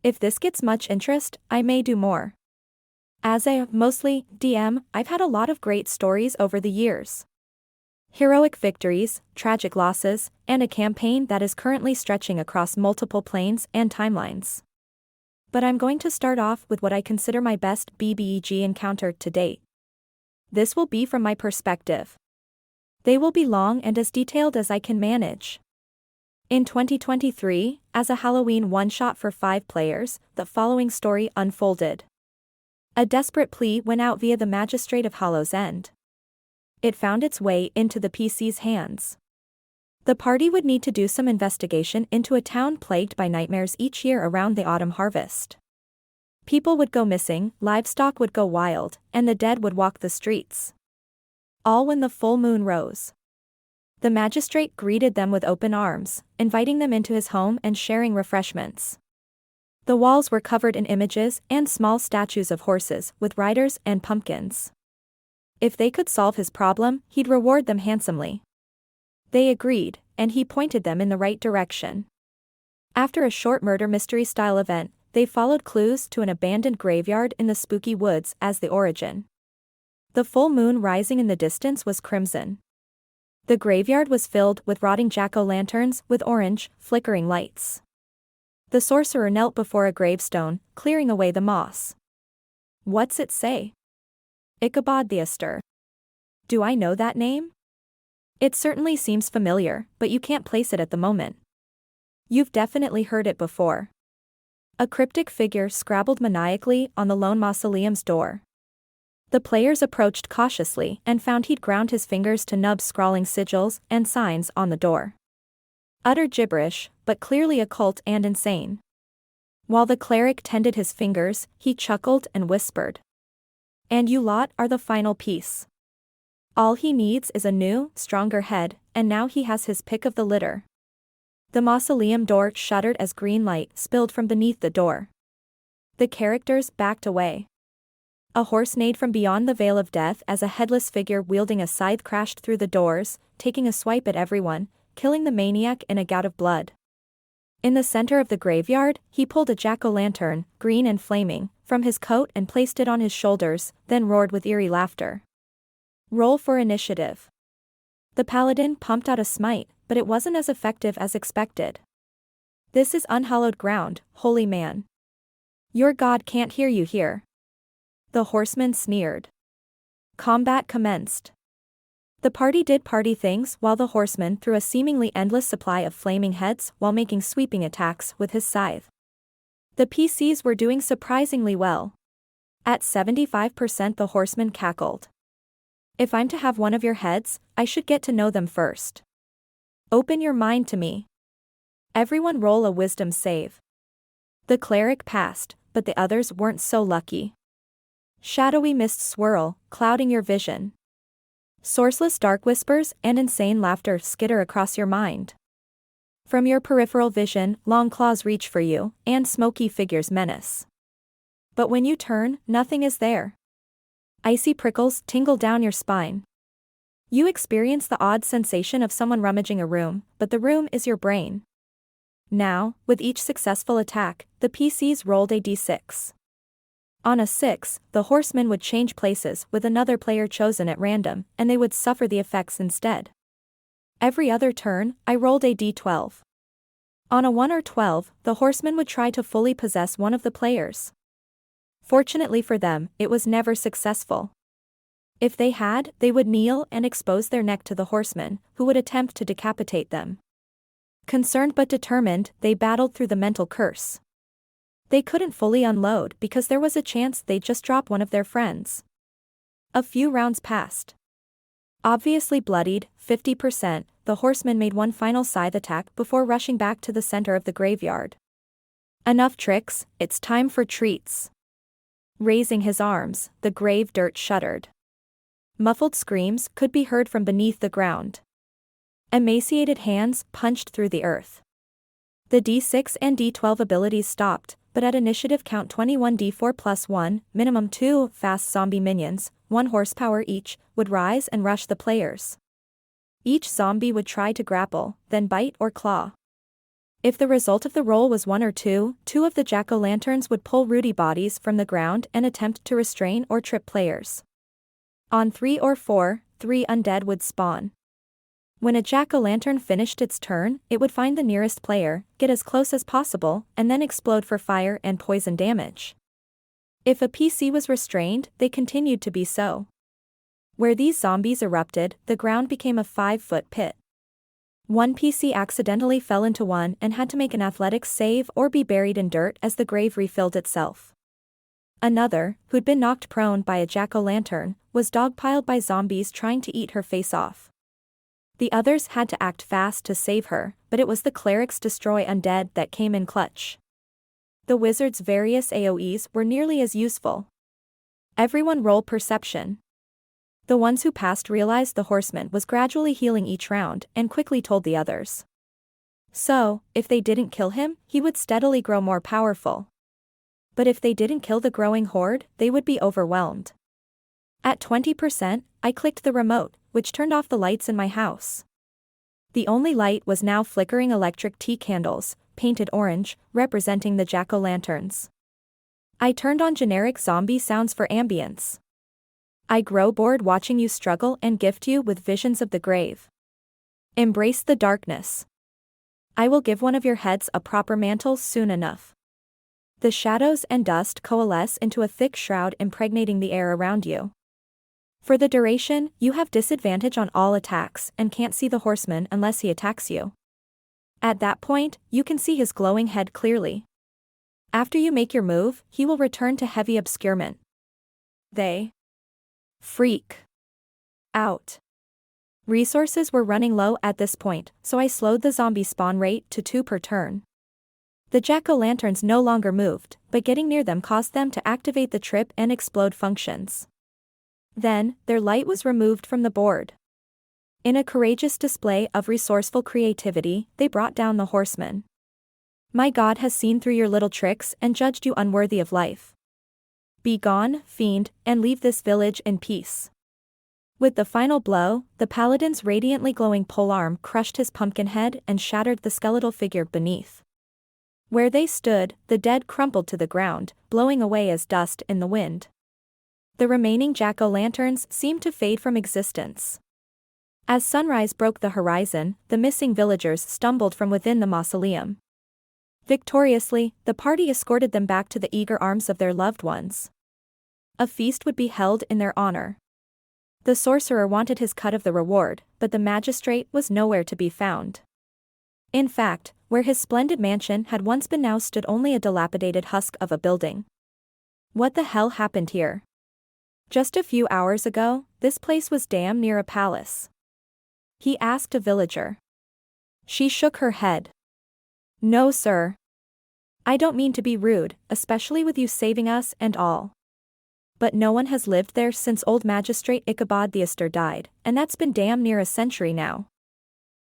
If this gets much interest, I may do more. As a mostly DM, I've had a lot of great stories over the years. Heroic victories, tragic losses, and a campaign that is currently stretching across multiple planes and timelines. But I'm going to start off with what I consider my best BBEG encounter to date. This will be from my perspective. They will be long and as detailed as I can manage. In 2023, as a Halloween one-shot for 5 players, the following story unfolded. A desperate plea went out via the magistrate of Hollow's End. It found its way into the PC's hands. The party would need to do some investigation into a town plagued by nightmares each year around the autumn harvest. People would go missing, livestock would go wild, and the dead would walk the streets. All when the full moon rose. The magistrate greeted them with open arms, inviting them into his home and sharing refreshments. The walls were covered in images and small statues of horses with riders and pumpkins. If they could solve his problem, he'd reward them handsomely. They agreed, and he pointed them in the right direction. After a short murder mystery-style event, they followed clues to an abandoned graveyard in the spooky woods as the origin. The full moon rising in the distance was crimson. The graveyard was filled with rotting jack-o'-lanterns with orange, flickering lights. The sorcerer knelt before a gravestone, clearing away the moss. What's it say? Ichabod the Astor. Do I know that name? It certainly seems familiar, but you can't place it at the moment. You've definitely heard it before. A cryptic figure scrabbled maniacally on the lone mausoleum's door. The players approached cautiously and found he'd ground his fingers to nub scrawling sigils and signs on the door. Utter gibberish, but clearly occult and insane. While the cleric tended his fingers, he chuckled and whispered. And you lot are the final piece. All he needs is a new, stronger head, and now he has his pick of the litter. The mausoleum door shuddered as green light spilled from beneath the door. The characters backed away. A horse neighed from beyond the veil of death as a headless figure wielding a scythe crashed through the doors, taking a swipe at everyone, killing the maniac in a gout of blood. In the center of the graveyard, he pulled a jack-o'-lantern, green and flaming, from his coat and placed it on his shoulders, then roared with eerie laughter. Roll for initiative. The paladin pumped out a smite, but it wasn't as effective as expected. This is unhallowed ground, holy man. Your god can't hear you here. The horseman sneered. Combat commenced. The party did party things while the horseman threw a seemingly endless supply of flaming heads while making sweeping attacks with his scythe. The PCs were doing surprisingly well. At 75% the horseman cackled. If I'm to have one of your heads, I should get to know them first. Open your mind to me. Everyone roll a wisdom save. The cleric passed, but the others weren't so lucky. Shadowy mists swirl, clouding your vision. Sourceless dark whispers and insane laughter skitter across your mind. From your peripheral vision, long claws reach for you, and smoky figures menace. But when you turn, nothing is there. Icy prickles tingle down your spine. You experience the odd sensation of someone rummaging a room, but the room is your brain. Now, with each successful attack, the PCs rolled a d6. On a 6, the horseman would change places with another player chosen at random, and they would suffer the effects instead. Every other turn, I rolled a d12. On a 1 or 12, the horseman would try to fully possess one of the players. Fortunately for them, it was never successful. If they had, they would kneel and expose their neck to the horseman, who would attempt to decapitate them. Concerned but determined, they battled through the mental curse. They couldn't fully unload because there was a chance they'd just drop one of their friends. A few rounds passed. Obviously bloodied, 50%, the horseman made one final scythe attack before rushing back to the center of the graveyard. Enough tricks, it's time for treats. Raising his arms, the grave dirt shuddered. Muffled screams could be heard from beneath the ground. Emaciated hands punched through the earth. The D6 and D12 abilities stopped, but at initiative count 21 D4 plus 1, minimum 2 fast zombie minions, 1 horsepower each, would rise and rush the players. Each zombie would try to grapple, then bite or claw. If the result of the roll was 1 or 2, 2 of the jack-o'-lanterns would pull Rudy bodies from the ground and attempt to restrain or trip players. On 3 or 4, 3 undead would spawn. When a jack-o'-lantern finished its turn, it would find the nearest player, get as close as possible, and then explode for fire and poison damage. If a PC was restrained, they continued to be so. Where these zombies erupted, the ground became a 5-foot pit. One PC accidentally fell into one and had to make an athletics save or be buried in dirt as the grave refilled itself. Another, who'd been knocked prone by a jack-o'-lantern, was dogpiled by zombies trying to eat her face off. The others had to act fast to save her, but it was the cleric's destroy undead that came in clutch. The wizard's various AoEs were nearly as useful. Everyone roll perception. The ones who passed realized the horseman was gradually healing each round and quickly told the others. So, if they didn't kill him, he would steadily grow more powerful. But if they didn't kill the growing horde, they would be overwhelmed. At 20%, I clicked the remote, which turned off the lights in my house. The only light was now flickering electric tea candles, painted orange, representing the jack-o'-lanterns. I turned on generic zombie sounds for ambience. I grow bored watching you struggle and gift you with visions of the grave. Embrace the darkness. I will give one of your heads a proper mantle soon enough. The shadows and dust coalesce into a thick shroud impregnating the air around you. For the duration, you have disadvantage on all attacks and can't see the horseman unless he attacks you. At that point, you can see his glowing head clearly. After you make your move, he will return to heavy obscurement. They freak out. Resources were running low at this point, so I slowed the zombie spawn rate to 2 per turn. The jack-o'-lanterns no longer moved, but getting near them caused them to activate the trip and explode functions. Then, their light was removed from the board. In a courageous display of resourceful creativity, they brought down the horseman. My God has seen through your little tricks and judged you unworthy of life. Be gone, fiend, and leave this village in peace. With the final blow, the paladin's radiantly glowing polearm crushed his pumpkin head and shattered the skeletal figure beneath. Where they stood, the dead crumpled to the ground, blowing away as dust in the wind. The remaining jack-o'-lanterns seemed to fade from existence. As sunrise broke the horizon, the missing villagers stumbled from within the mausoleum. Victoriously, the party escorted them back to the eager arms of their loved ones. A feast would be held in their honor. The sorcerer wanted his cut of the reward, but the magistrate was nowhere to be found. In fact, where his splendid mansion had once been now stood only a dilapidated husk of a building. What the hell happened here? Just a few hours ago, this place was damn near a palace. He asked a villager. She shook her head. No, sir. I don't mean to be rude, especially with you saving us and all. But no one has lived there since old magistrate Ichabod the Aster died, and that's been damn near a century now.